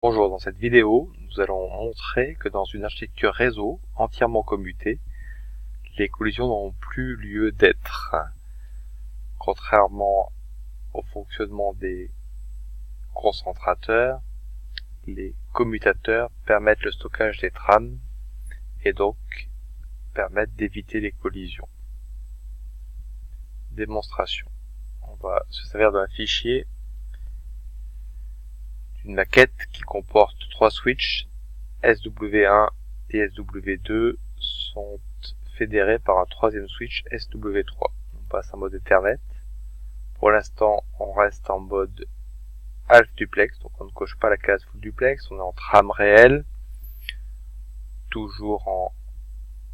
Bonjour, dans cette vidéo, nous allons montrer que dans une architecture réseau entièrement commutée, les collisions n'ont plus lieu d'être. Contrairement au fonctionnement des concentrateurs, les commutateurs permettent le stockage des trames et donc permettent d'éviter les collisions. Démonstration. On va se servir d'un fichier d'une maquette qui comporte 3 switches. SW1 et SW2 sont fédérés par un troisième switch SW3. On passe en mode Ethernet. Pour l'instant, on reste en mode half duplex, donc on ne coche pas la case full duplex, on est en trame réelle, toujours en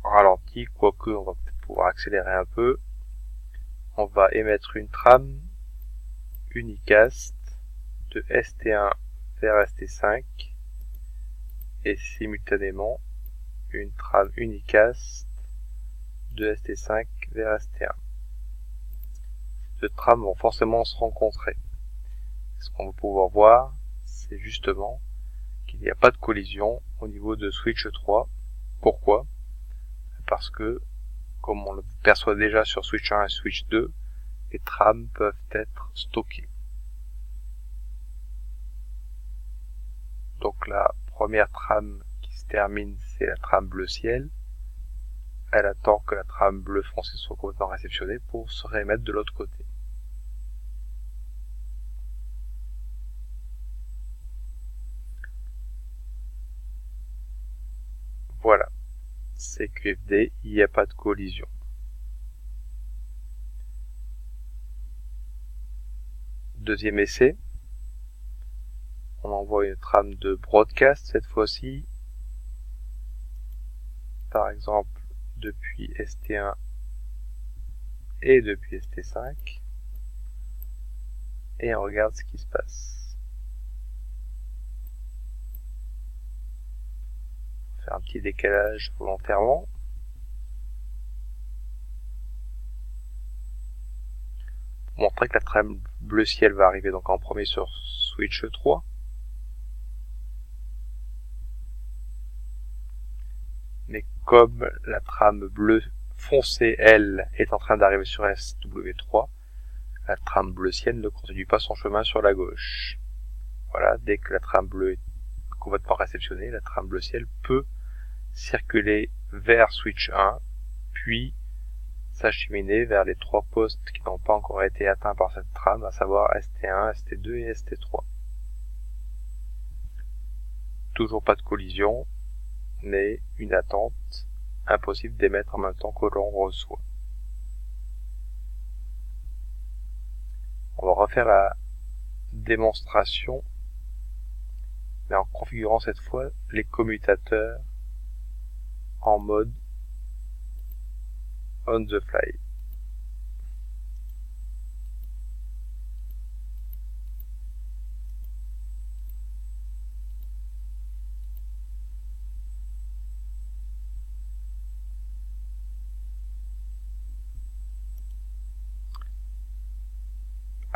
ralenti, quoique on va peut-être pouvoir accélérer un peu. On va émettre une trame unicast de ST1 vers ST5 et simultanément une trame unicast de ST5 vers ST1. Ces deux trames vont forcément se rencontrer. Ce qu'on va pouvoir voir, c'est justement qu'il n'y a pas de collision au niveau de switch 3. Pourquoi? Parce que, comme on le perçoit déjà sur switch 1 et switch 2, les trames peuvent être stockées. Donc la première trame qui se termine, c'est la trame bleu ciel. Elle attend que la trame bleu foncé soit complètement réceptionnée pour se réémettre de l'autre côté. Voilà, c'est QFD, il n'y a pas de collision. Deuxième essai, on envoie une trame de broadcast cette fois-ci, par exemple depuis ST1 et depuis ST5, et on regarde ce qui se passe. On va faire un petit décalage volontairement. Pour montrer que la trame bleu ciel va arriver donc en premier sur switch 3. Mais comme la trame bleu foncé, elle, est en train d'arriver sur SW3, la trame bleu ciel ne continue pas son chemin sur la gauche. Voilà, dès que la trame bleue est complètement réceptionnée, la trame bleu ciel peut circuler vers switch 1, puis s'acheminer vers les trois postes qui n'ont pas encore été atteints par cette trame, à savoir ST1, ST2 et ST3. Toujours pas de collision, mais une attente impossible d'émettre en même temps que l'on reçoit. On va refaire la démonstration, mais en configurant cette fois les commutateurs en mode on the fly.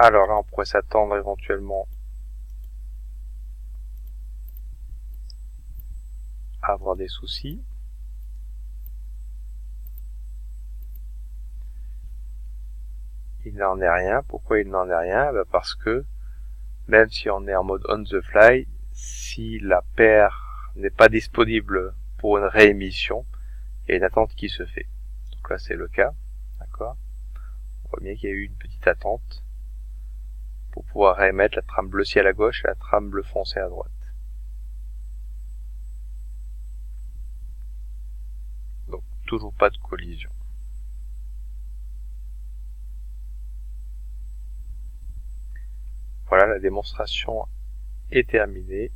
Alors là, on pourrait s'attendre éventuellement à avoir des soucis. Il n'en est rien. Pourquoi il n'en est rien? Parce que même si on est en mode on the fly, si la paire n'est pas disponible pour une réémission, il y a une attente qui se fait. Donc là, c'est le cas. D'accord? On voit bien qu'il y a eu une petite attente pour pouvoir réémettre la trame bleu ciel à gauche et la trame bleu foncé à droite. Donc, toujours pas de collision. Voilà, la démonstration est terminée.